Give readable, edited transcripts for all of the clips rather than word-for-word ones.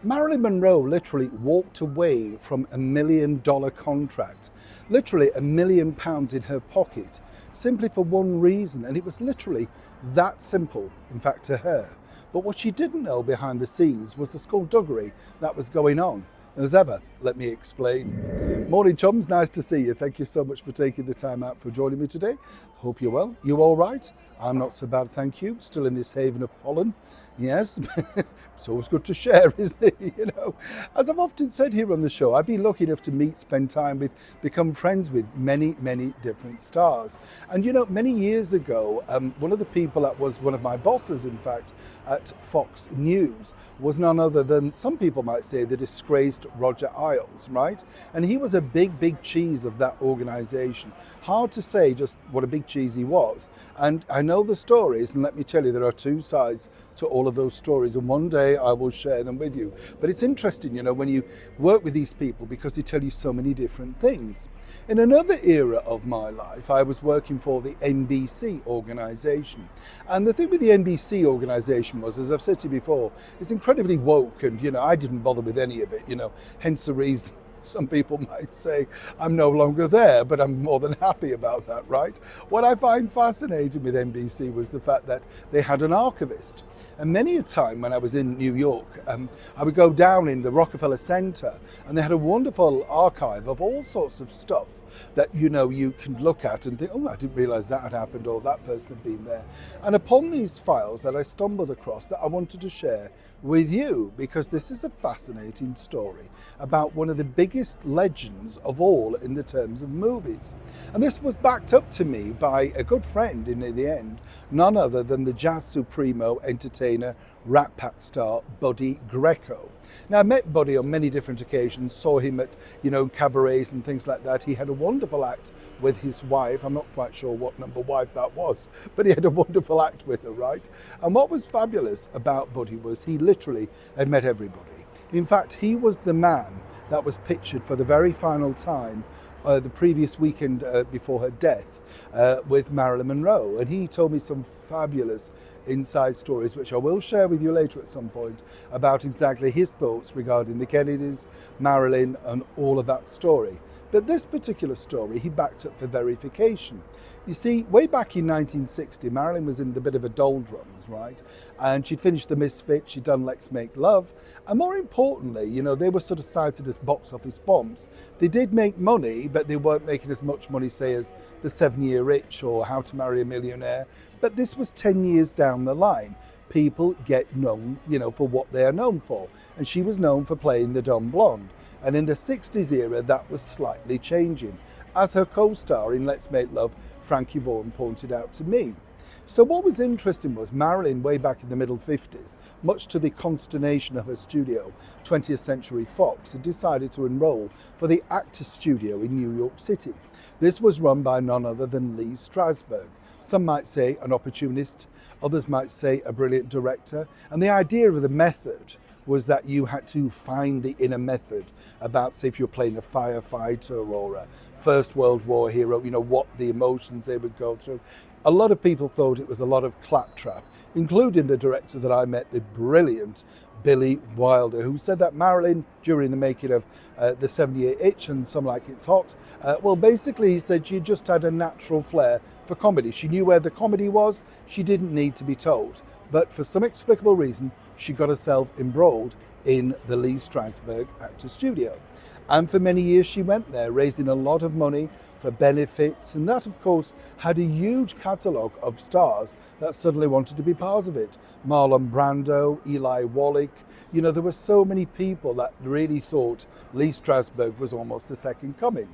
Marilyn Monroe literally walked away from $1 million contract, literally £1 million in her pocket, simply for one reason, and it was literally that simple, in fact, to her. But what she didn't know behind the scenes was the skullduggery that was going on. As ever, let me explain. Morning, chums. Nice to see you. Thank you so much for taking the time out for joining me today. Hope you're well. You all right? I'm not so bad, thank you. Still in this haven of pollen. Yes, it's always good to share, isn't it? As I've often said here on the show, I've been lucky enough to meet, spend time with, become friends with many, many different stars. And many years ago, one of the people that was one of my bosses, in fact, at Fox News was none other than, some people might say, the disgraced Roger Ailes, right? And he was a big, big cheese of that organization. Hard to say just what a big cheese he was. And I know the stories, and let me tell you, there are two sides to all of those stories, and one day I will share them with you. But it's interesting, when you work with these people, because they tell you so many different things. In another era of my life, I was working for the NBC organization. And the thing with the NBC organization was, as I've said to you before, it's incredibly woke, and I didn't bother with any of it, hence the reason some people might say I'm no longer there, but I'm more than happy about that, right? What I find fascinating with NBC was the fact that they had an archivist. And many a time when I was in New York, I would go down in the Rockefeller Center, and they had a wonderful archive of all sorts of stuff that you can look at and think, oh, I didn't realize that had happened, or that person had been there. And upon these files that I stumbled across, that I wanted to share with you, because this is a fascinating story about one of the biggest legends of all in the terms of movies. And this was backed up to me by a good friend in the end, none other than the jazz supremo, entertainer, Rat Pack star Buddy Greco. Now, I met Buddy on many different occasions, saw him at, cabarets and things like that. He had a wonderful act with his wife. I'm not quite sure what number wife that was, but he had a wonderful act with her, right? And what was fabulous about Buddy was he literally had met everybody. In fact, he was the man that was pictured for the very final time the previous weekend before her death with Marilyn Monroe. And he told me some fabulous inside stories, which I will share with you later at some point, about exactly his thoughts regarding the Kennedys, Marilyn, and all of that story. But this particular story, he backed up for verification. You see, way back in 1960, Marilyn was in a bit of a doldrums, right? And she'd finished The Misfits, she'd done Let's Make Love. And more importantly, they were sort of cited as box office bombs. They did make money, but they weren't making as much money, say, as The 7-Year Itch or How to Marry a Millionaire. But this was 10 years down the line. People get known, for what they are known for. And she was known for playing the dumb blonde. And in the 60s era, that was slightly changing, as her co-star in Let's Make Love, Frankie Vaughan, pointed out to me. So what was interesting was Marilyn, way back in the middle 50s, much to the consternation of her studio, 20th Century Fox, had decided to enroll for the Actors Studio in New York City. This was run by none other than Lee Strasburg. Some might say an opportunist, others might say a brilliant director. And the idea of the method was that you had to find the inner method about, say, if you're playing a firefighter or a First World War hero, what the emotions they would go through. A lot of people thought it was a lot of claptrap, including the director that I met, the brilliant Billy Wilder, who said that Marilyn, during the making of The 7-Year Itch and Some Like It's Hot, basically he said she just had a natural flair for comedy. She knew where the comedy was, she didn't need to be told. But for some explicable reason, she got herself embroiled in the Lee Strasberg Actors Studio. And for many years she went there, raising a lot of money for benefits, and that of course had a huge catalogue of stars that suddenly wanted to be part of it. Marlon Brando, Eli Wallach, there were so many people that really thought Lee Strasberg was almost the second coming.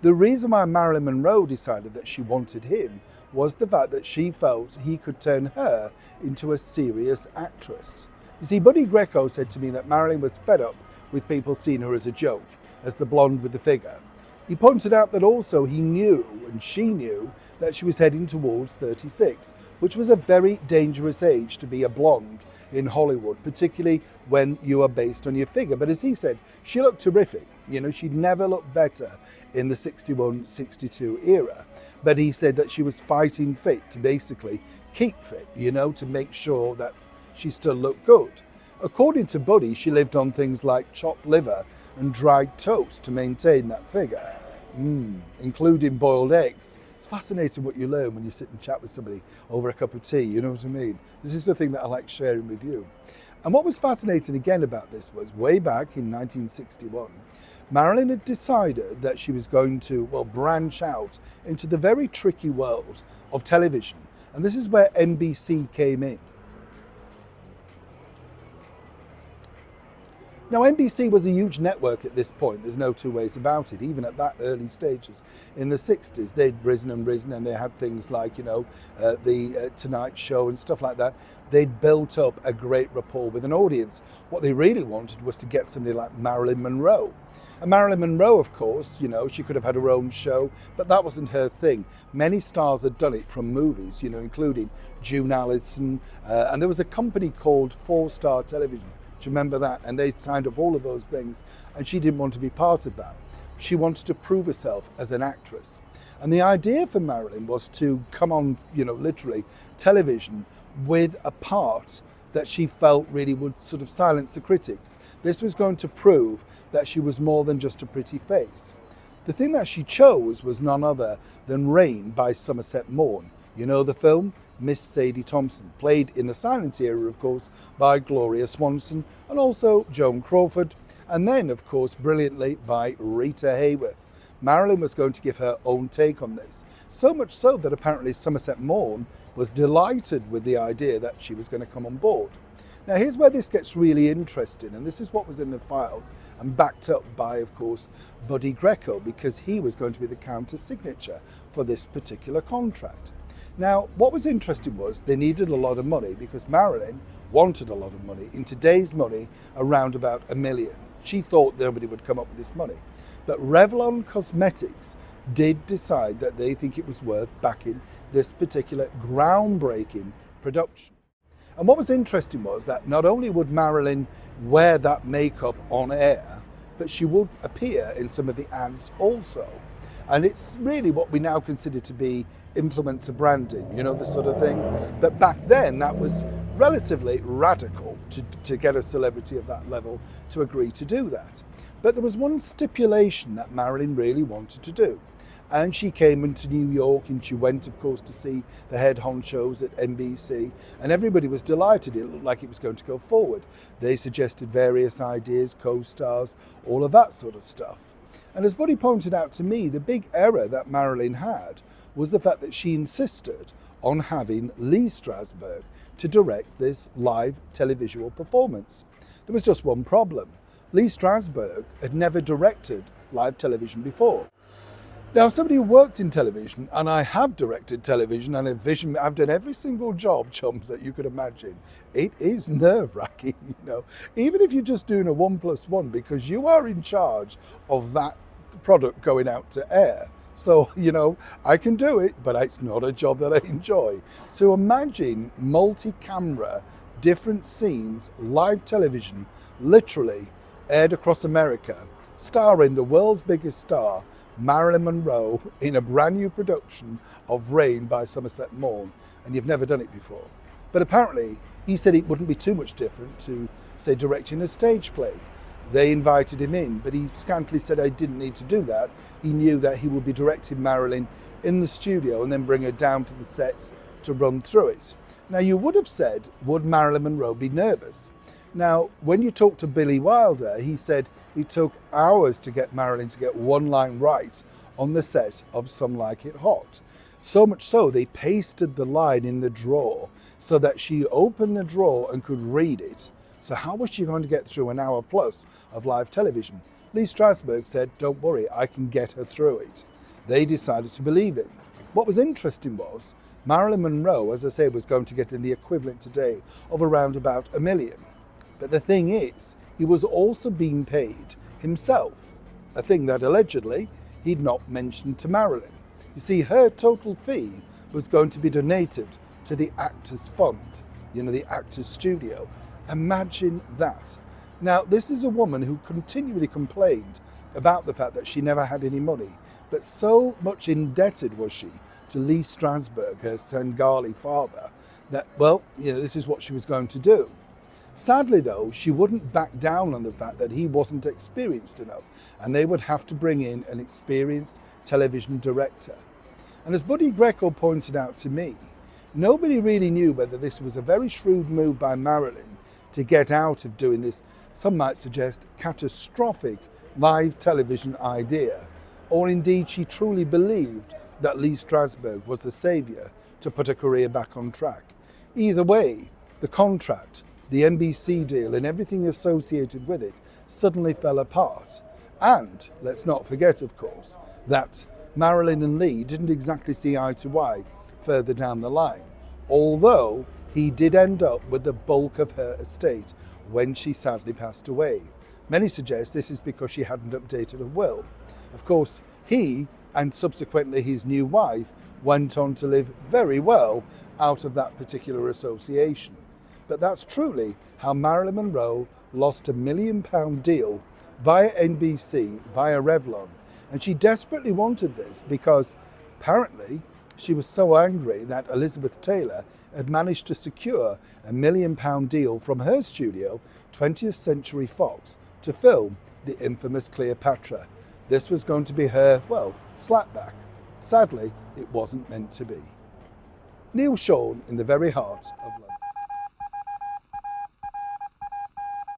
The reason why Marilyn Monroe decided that she wanted him was the fact that she felt he could turn her into a serious actress. You see, Buddy Greco said to me that Marilyn was fed up with people seeing her as a joke, as the blonde with the figure. He pointed out that also he knew, and she knew, that she was heading towards 36, which was a very dangerous age to be a blonde in Hollywood, particularly when you are based on your figure. But as he said, she looked terrific. She'd never looked better in the 61, 62 era. But he said that she was fighting fit to basically keep fit, to make sure that she still looked good. According to Buddy, she lived on things like chopped liver and dried toast to maintain that figure, including boiled eggs. It's fascinating what you learn when you sit and chat with somebody over a cup of tea, you know what I mean? This is the thing that I like sharing with you. And what was fascinating again about this was way back in 1961, Marilyn had decided that she was going to, branch out into the very tricky world of television. And this is where NBC came in. Now, NBC was a huge network at this point, there's no two ways about it. Even at that early stages in the 60s, they'd risen and they had things like, the Tonight Show and stuff like that. They'd built up a great rapport with an audience. What they really wanted was to get somebody like Marilyn Monroe. And Marilyn Monroe, of course, she could have had her own show, but that wasn't her thing. Many stars had done it from movies, including June Allison, and there was a company called 4-Star Television. Do you remember that? And they signed up all of those things, and she didn't want to be part of that. She wanted to prove herself as an actress. And the idea for Marilyn was to come on, literally television with a part that she felt really would sort of silence the critics. This was going to prove that she was more than just a pretty face. The thing that she chose was none other than Rain by Somerset Maugham. You know the film? Miss Sadie Thompson, played in the silent era, of course, by Gloria Swanson and also Joan Crawford, and then, of course, brilliantly by Rita Hayworth. Marilyn was going to give her own take on this, so much so that apparently Somerset Maugham was delighted with the idea that she was going to come on board. Now, here's where this gets really interesting, and this is what was in the files, and backed up by, of course, Buddy Greco, because he was going to be the counter-signature for this particular contract. Now, what was interesting was they needed a lot of money because Marilyn wanted a lot of money. In today's money, around about $1 million. She thought nobody would come up with this money. But Revlon Cosmetics did decide that they think it was worth backing this particular groundbreaking production. And what was interesting was that not only would Marilyn wear that makeup on air, but she would appear in some of the ads also. And it's really what we now consider to be influencer branding, this sort of thing. But back then, that was relatively radical to get a celebrity of that level to agree to do that. But there was one stipulation that Marilyn really wanted to do. And she came into New York and she went, of course, to see the head honchos at NBC. And everybody was delighted. It looked like it was going to go forward. They suggested various ideas, co-stars, all of that sort of stuff. And as Buddy pointed out to me, the big error that Marilyn had was the fact that she insisted on having Lee Strasburg to direct this live televisual performance. There was just one problem. Lee Strasburg had never directed live television before. Now, somebody who worked in television, and I have directed television and I've done every single job, chums, that you could imagine. It is nerve-wracking, even if you're just doing a 1+1, because you are in charge of that product going out to air. So, I can do it, but it's not a job that I enjoy. So imagine multi-camera, different scenes, live television, literally aired across America, starring the world's biggest star, Marilyn Monroe, in a brand new production of Rain by Somerset Maugham, and you've never done it before. But apparently, he said it wouldn't be too much different to, say, directing a stage play. They invited him in, but he scantily said I didn't need to do that. He knew that he would be directing Marilyn in the studio and then bring her down to the sets to run through it. Now, you would have said, would Marilyn Monroe be nervous? Now, when you talk to Billy Wilder, he said it took hours to get Marilyn to get one line right on the set of Some Like It Hot. So much so, they pasted the line in the drawer so that she opened the drawer and could read it. So how was she going to get through an hour plus of live television? Lee Strasburg said, don't worry, I can get her through it. They decided to believe him. What was interesting was Marilyn Monroe, as I say, was going to get in the equivalent today of around about $1 million. But the thing is, he was also being paid himself, a thing that allegedly he'd not mentioned to Marilyn. You see, her total fee was going to be donated to the Actors Fund, the Actors Studio. Imagine that. Now, this is a woman who continually complained about the fact that she never had any money, but so much indebted was she to Lee Strasburg, her Sengali father, that, this is what she was going to do. Sadly though, she wouldn't back down on the fact that he wasn't experienced enough, and they would have to bring in an experienced television director. And as Buddy Greco pointed out to me, nobody really knew whether this was a very shrewd move by Marilyn to get out of doing this, some might suggest, catastrophic live television idea, or indeed she truly believed that Lee Strasburg was the saviour to put her career back on track. Either way, the contract, the NBC deal and everything associated with it suddenly fell apart. And let's not forget, of course, that Marilyn and Lee didn't exactly see eye to eye further down the line, although he did end up with the bulk of her estate when she sadly passed away. Many suggest this is because she hadn't updated her will. Of course, he and subsequently his new wife went on to live very well out of that particular association. But that's truly how Marilyn Monroe lost £1 million deal via NBC, via Revlon. And she desperately wanted this because apparently she was so angry that Elizabeth Taylor had managed to secure £1 million deal from her studio, 20th Century Fox, to film the infamous Cleopatra. This was going to be her, well, slapback. Sadly, it wasn't meant to be. Neil Sean in the very heart of London.